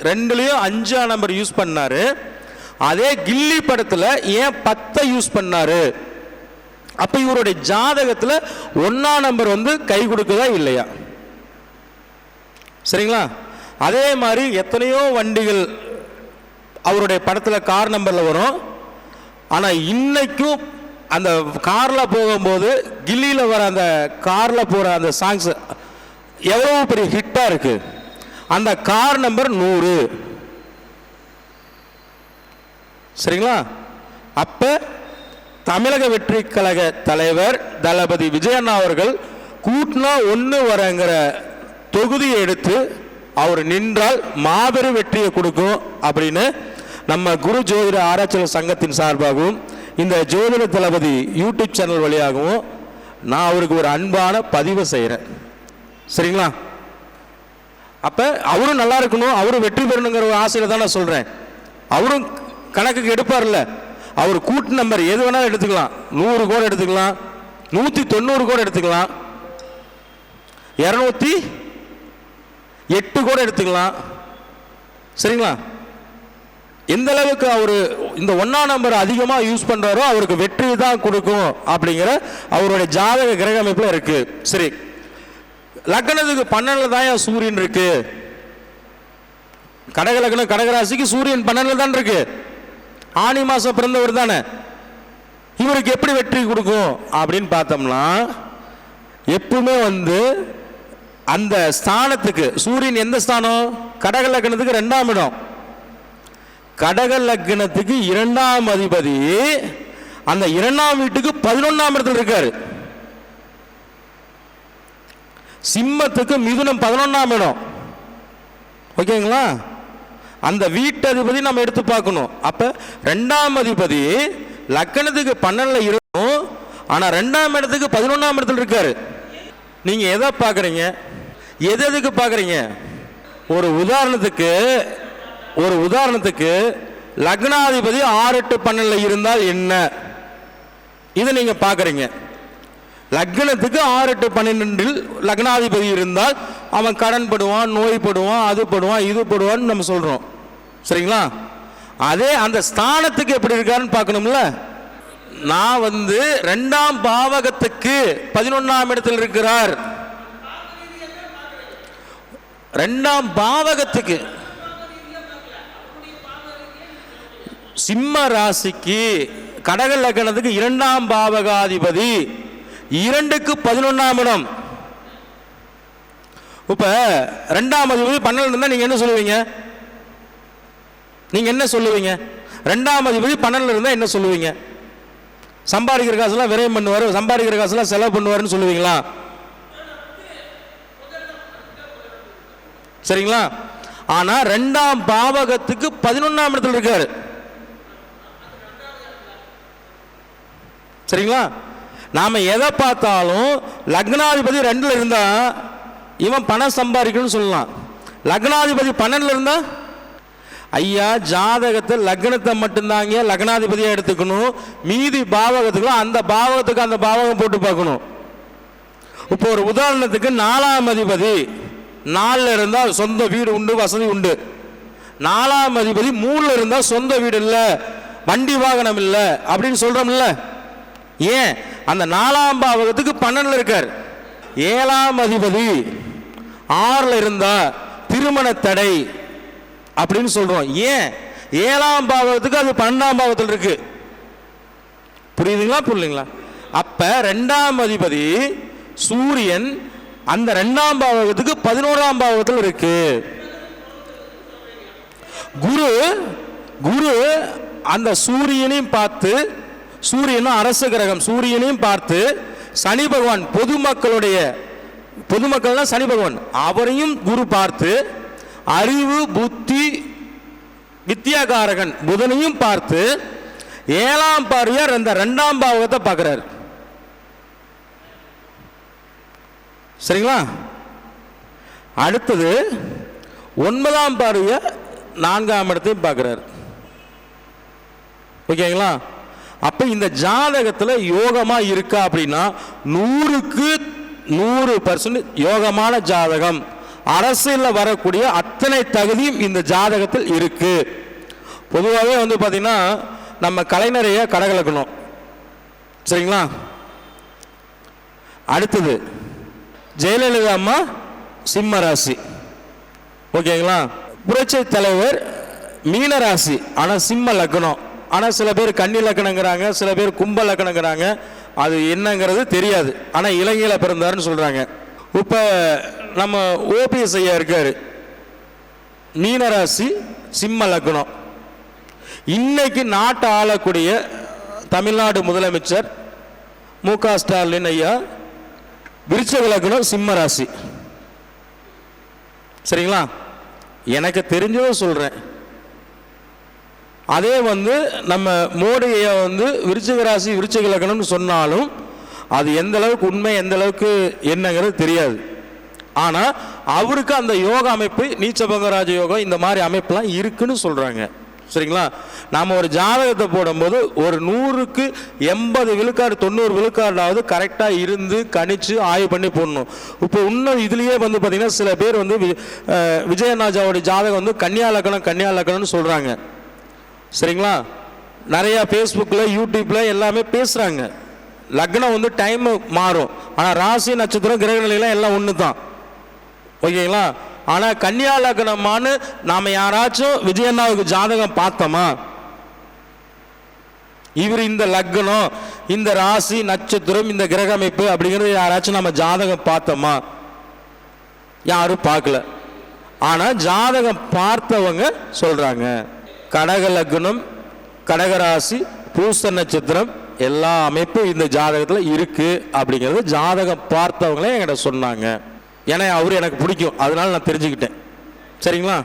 ரெண்டுலயும் 5ஆம் நம்பர் யூஸ் பண்ணாரு. அதே கில்லி படத்துல ஏன் 10 யூஸ் பண்ணாரு? அப்ப இவருடைய ஜாதகத்துல 1ஆம் நம்பர் வந்து கை கொடுக்குதா இல்லையா? சரிங்களா? அதே மாதிரி எத்தனையோ வண்டிகள் அவருடைய படத்துல கார் நம்பர்ல வரும். ஆனா இன்னைக்கும் அந்த கார்ல போகும்போது கில்லியில வர அந்த கார்ல போற அந்த சாங்ஸ் எவ்வளவு பெரிய ஹிட்டா இருக்கு. அந்த கார் நம்பர் 100. சரிங்களா? அப்ப தமிழக வெற்றி கழக தலைவர் தளபதி விஜய் அண்ணா அவர்கள் கூட்டினா 1 வரங்கிற தொகுதியை எடுத்து அவர் நின்றால் மாபெரும் வெற்றியை கொடுக்கும் அப்படின்னு நம்ம குரு ஜோதிட ஆராய்ச்சியாளர் சங்கத்தின் சார்பாகவும் இந்த ஜோதிட தளபதி யூடியூப் சேனல் வழியாகவும் நான் அவருக்கு ஒரு அன்பான பதிவை செய்கிறேன். சரிங்களா? அப்ப அவரும் நல்லா இருக்கணும், அவரும் வெற்றி பெறணுங்கிற ஒரு ஆசையில தான் நான் சொல்றேன். அவரும் கணக்குக்கு எடுப்பார்ல, அவர் கூட்டு நம்பர் எது வேணாலும் எடுத்துக்கலாம். 100 கூட எடுத்துக்கலாம், 190 கூட எடுத்துக்கலாம், 208 கூட எடுத்துக்கலாம். சரிங்களா? எந்த அளவுக்கு அவர் இந்த 1ஆம் நம்பர் அதிகமாக யூஸ் பண்ணுறாரோ அவருக்கு வெற்றி தான் கொடுக்கும் அப்படிங்கிற அவருடைய ஜாதக கிரக அமைப்பில் இருக்கு. சரி, லக்னத்துக்கு 12 தான் சூரியன் இருக்கு. கடக லக்னம் கடகராசிக்கு சூரியன் 12 தான் இருக்கு. ஆனி மாசம் பிறந்தவர் தானே, இவருக்கு எப்படி வெற்றி கொடுக்கும் அப்படின்னு பார்த்தோம்னா, எப்பவுமே அந்த ஸ்தானத்துக்கு சூரியன் எந்த ஸ்தானம்? கடக லக்னத்துக்கு 2ஆம் இடம். கடக லக்னத்துக்கு 2ஆம் அதிபதி அந்த 2ஆம் வீட்டுக்கு 11ஆம் இடத்துல இருக்காரு. சிம்மத்துக்கு மிதுனம் 11ஆம் இடம். ஓகேங்களா? அந்த வீட்டதிபதி நம்ம எடுத்து பார்க்கணும். அப்ப 2ஆம் அதிபதி லக்னத்துக்கு 12ல் இருக்கும், ஆனா 2ஆம் இடத்துக்கு 11ஆம் இடத்துல இருக்காரு. நீங்க எதை பார்க்குறீங்க? எதுக்கு பார்க்குறீங்க? ஒரு உதாரணத்துக்கு லக்னாதிபதி 6, 8, 12ல் இருந்தால் என்ன, இதை நீங்க பார்க்குறீங்க. லக்னத்துக்கு 6, 8, 12ல் லக்னாதிபதி இருந்தால் அவன் கடன் படுவான், நோய்படுவான், அது படுவான், இது படுவான்னு நம்ம சொல்றோம். சரிங்களா? அதே அந்த ஸ்தானத்துக்கு எப்படி இருக்காருன்னு பார்க்கணும்ல. நான் 2ஆம் பாவகத்துக்கு 11ஆம் இடத்தில் இருக்கிறார். 2ஆம் பாவகத்துக்கு சிம்ம ராசிக்கு கடக லக்னத்துக்கு 2ஆம் பாவகாதிபதி 2க்கு 11ஆம் இடம். இப்ப 2ஆம் அதிபதி 12 இருந்தா நீங்க என்ன சொல்லுவீங்க? 2ஆம் அதிபதி 12 இருந்தா என்ன சொல்லுவீங்க? சம்பாதிக்கிற காசுலாம் விரயம் பண்ணுவார், சம்பாதிக்கிற காசுலாம் செலவு பண்ணுவாருன்னு சொல்லுவீங்களா? சரிங்களா? ஆனா 2ஆம் பாவகத்துக்கு 11ஆம் இடத்துல இருக்காரு. சரிங்களா? நாம எதை பார்த்தாலும் லக்னாதிபதி 2ல் இருந்தா இவன் பணம் சம்பாதிக்கணும்னு சொல்லலாம். லக்னாதிபதி 12ல் இருந்தா, ஐயா ஜாதகத்தில் லக்னத்தை மட்டும்தாங்க லக்னாதிபதியா எடுத்துக்கணும், மீதி பாவகத்துக்கு அந்த பாவகம் போட்டு பார்க்கணும். இப்போ ஒரு உதாரணத்துக்கு 4ஆம் அதிபதி 4ல் இருந்தால் சொந்த வீடு உண்டு, வசதி உண்டு. 4ஆம் அதிபதி 3ல் இருந்தால் சொந்த வீடு இல்லை, வண்டி வாகனம் இல்லை அப்படின்னு சொல்றோம்ல. ஏன்? அந்த 4ஆம் பாவகத்துக்கு 12ல் இருக்கார். 7ஆம் அதிபதி 6ல் இருந்தா திருமண தடை அப்படின்னு சொல்றோம். ஏன்? 7ஆம் பாவகத்துக்கு அது 12ஆம் பாவத்தில் இருக்கு. புரியுதுங்களா? புரியலீங்களா? அப்ப 2ஆம் அதிபதி சூரியன் அந்த 2ஆம் பாவகத்துக்கு 11ஆம் பாவத்தில் இருக்கு. குரு அந்த சூரியனையும் பார்த்து, சூரியனும் அரச கிரகம், சூரியனையும் பார்த்து சனி பகவான் பொதுமக்கள் சனி பகவான் அவரையும் குரு பார்த்து, அறிவு புத்தி வித்யாகாரகன் புதனையும் பார்த்து 7ஆம் பார்வையார் அந்த 2ஆம் பாவகத்தை பார்க்கிறார். சரிங்களா? அடுத்தது 9ஆம் பார்வையார் 4ஆம் இடத்தையும் பார்க்கிறார். ஓகேங்களா? அப்ப இந்த ஜாதகத்துல யோகமா இருக்கா அப்படின்னா 100க்கு 100% யோகமான ஜாதகம். அரசியலில் வரக்கூடிய அத்தனை தகுதியும் இந்த ஜாதகத்தில் இருக்கு. பொதுவாகவே பார்த்தீங்கன்னா நம்ம கலைஞரைய கடகலக்கணும். சரிங்களா? அடுத்தது ஜெயலலிதா அம்மா சிம்ம ராசி. ஓகேங்களா? புரட்சி தலைவர் மீன ராசி, ஆனால் சிம்ம லக்னம். ஆனால் சில பேர் கன்னி லக்னங்கிறாங்க, சில பேர் கும்ப லக்னங்கிறாங்க. அது என்னங்கிறது தெரியாது. ஆனால் இலங்கையில் பிறந்தாருன்னு சொல்றாங்க. இப்போ நம்ம ஓபிஎஸ் ஐயா இருக்காரு, மீனராசி சிம்ம லக்னம். இன்னைக்கு நாட்டை ஆளக்கூடிய தமிழ்நாடு முதலமைச்சர் மு.க. ஸ்டாலின் ஐயா விருச்சிக லக்னம் சிம்ம ராசி. சரிங்களா? எனக்கு தெரிஞ்சதை சொல்றேன். அதே நம்ம மோடி ஐயா விருச்சிக ராசி விருச்சிக லக்னம்னு சொன்னாலும் அது எந்த அளவுக்கு உண்மை, எந்த அளவுக்கு என்னங்கிறது தெரியாது. ஆனா அவருக்கு அந்த யோக அமைப்பு, நீச்சபங்க ராஜ யோகம், இந்த மாதிரி அமைப்புலாம் இருக்குன்னு சொல்றாங்க. சரிங்களா? நாம ஒரு ஜாதகத்தை போடும்போது ஒரு 100க்கு 80 விழுக்காடு 90 விழுக்காடாவது கரெக்டா இருந்து கணிச்சு ஆய்வு பண்ணி போடணும். இப்போ இன்னும் இதுலயே பாத்தீங்கன்னா சில பேர் விஜயநாஜாவோட ஜாதகம் கன்னியா லக்னம்னு சொல்றாங்க. சரிங்களா? நிறைய ஃபேஸ்புக்கில் யூடியூப்பில் எல்லாமே பேசுகிறாங்க. லக்னம் வந்து டைம் மாறும், ஆனால் ராசி நட்சத்திரம் கிரக நிலையெல்லாம் எல்லாம் ஒன்று தான். ஓகேங்களா? ஆனால் கன்னியா லக்னமானு நாம் யாராச்சும் விஜயண்ணாவுக்கு ஜாதகம் பார்த்தோமா? இவர் இந்த லக்னம், இந்த ராசி நட்சத்திரம், இந்த கிரக அமைப்பு அப்படிங்கிறது யாராச்சும் நம்ம ஜாதகம் பார்த்தோமா? யாரும் பார்க்கல. ஆனால் ஜாதகம் பார்த்தவங்க சொல்கிறாங்க. கடக லக்னம், கடகராசி, பூச நட்சத்திரம் எல்லா அமைப்பும் இந்த ஜாதகத்தில் இருக்குது அப்படிங்கிறது ஜாதகம் பார்த்தவங்களே என்கிட்ட சொன்னாங்க. ஏன்னா அவர் எனக்கு பிடிக்கும், அதனால நான் தெரிஞ்சுக்கிட்டேன். சரிங்களா?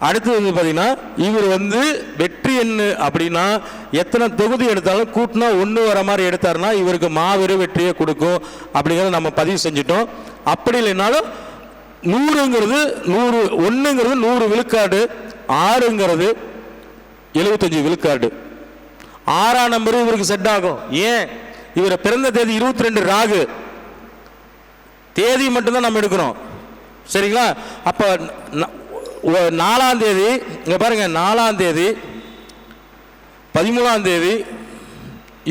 அடுத்தது வந்து பார்த்தீங்கன்னா, இவர் வந்து வெற்றி எண்ணு அப்படின்னா எத்தனை தொகுதி எடுத்தாலும் கூட்டினா ஒன்று வர மாதிரி எடுத்தாருன்னா இவருக்கு மாபெரும் வெற்றியை கொடுக்கும் அப்படிங்கிறத நம்ம பதிவு செஞ்சிட்டோம். அப்படி இல்லைனாலும் 100ங்கிறது 100, 1ங்கிறது 100 விழுக்காடு, 6ங்கிறது 75 விழுக்காடு. 6ஆம் நம்பர் இவருக்கு செட் ஆகும். ஏன்? இவரை பிறந்த தேதி 22 ராகு, தேதி மட்டும்தான் நம்ம எடுக்கிறோம். சரிங்களா? அப்போ 4ஆம் தேதி, இங்கே பாருங்க, 4ஆம் தேதி, 13ஆம் தேதி,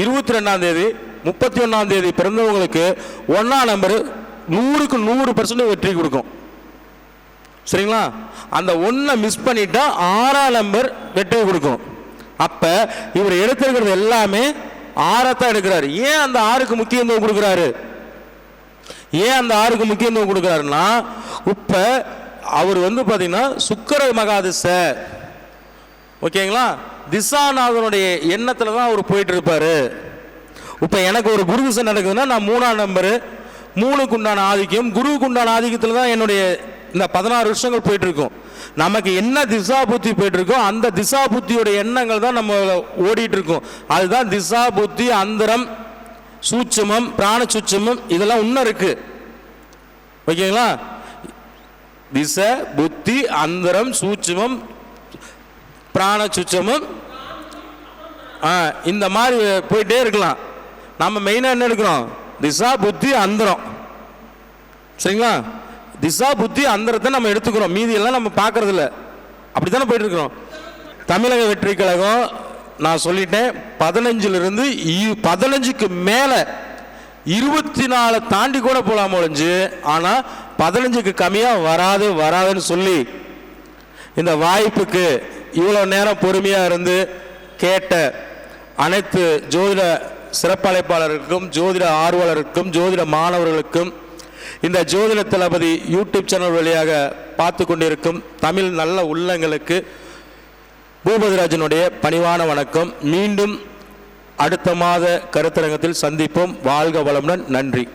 22ஆம் தேதி, 31ஆம் தேதி பிறந்தவங்களுக்கு 1ஆம் நம்பர் 100க்கு 100% வெற்றி கொடுக்கும். சரிங்களா? அந்த 1 மிஸ் பண்ணிட்டா 6ஆம் நம்பர் வெற்றி கொடுக்கும். அப்போ இவர் எடுத்திருக்கிறது எல்லாமே 6 எடுக்கிறாரு. ஏன் அந்த 6க்கு முக்கியத்துவம் கொடுக்குறாரு? ஏன் அந்த 6க்கு முக்கியத்துவம் கொடுக்குறாருன்னா, இப்போ அவர் வந்து பார்த்தீங்கன்னா சுக்கிர மகாதிசை, ஓகேங்களா, திசாநாதனுடைய எண்ணத்தில் தான் அவர் போயிட்டு இருப்பார். இப்போ எனக்கு ஒரு குரு திசை நடக்குதுன்னா நான் 3ஆம் நம்பரு, 3க்கு உண்டான ஆதிக்கம், குருவுக்கு உண்டான ஆதிக்கத்தில் தான் என்னுடைய இந்த 16 வருஷங்கள் போயிட்டு இருக்கும். நமக்கு என்ன திசா புத்தி போயிட்டு இருக்கோ அந்த திசா புத்தியோட எண்ணங்கள் தான் நம்ம ஓடிட்டு இருக்கோம். அதுதான் திசா புத்தி, அந்தரம், சூட்சுமம், பிராண சூட்சுமம், இதெல்லாம் இன்னும் இருக்கு. ஓகேங்களா? திசை, புத்தி, அந்தரம், சூட்சுமம், பிராண சூட்சுமம், இந்த மாதிரி போயிட்டே இருக்கலாம். நம்ம மெயினாக என்ன எடுக்கிறோம்? திசா, புத்தி, அந்தரம். சரிங்களா? திசா, புத்தி, அந்தரத்தை நம்ம எடுத்துக்கிறோம், மீதி எல்லாம் நம்ம பார்க்கறது இல்லை. அப்படி தானே போயிட்டு இருக்கிறோம். தமிழக வெற்றி கழகம் நான் சொல்லிட்டேன், 15லிருந்து 15க்கு மேலே 24 தாண்டி கூட போகலாம் ஒழிஞ்சு, ஆனால் 15க்கு கம்மியாக வராதுன்னு சொல்லி இந்த வாய்ப்புக்கு இவ்வளோ நேரம் பொறுமையாக இருந்து கேட்ட அனைத்து ஜோதிட சிறப்பழைப்பாளருக்கும், ஜோதிட ஆர்வலருக்கும், ஜோதிட மாணவர்களுக்கும், இந்த ஜோதிட தளபதி யூடியூப் சேனல் வழியாக பார்த்து கொண்டிருக்கும் தமிழ் நல்ல உள்ளங்களுக்கு பூபதிராஜனுடைய பணிவான வணக்கம். மீண்டும் அடுத்த மாத கருத்தரங்கத்தில் சந்திப்போம். வாழ்க வளமுடன். நன்றி.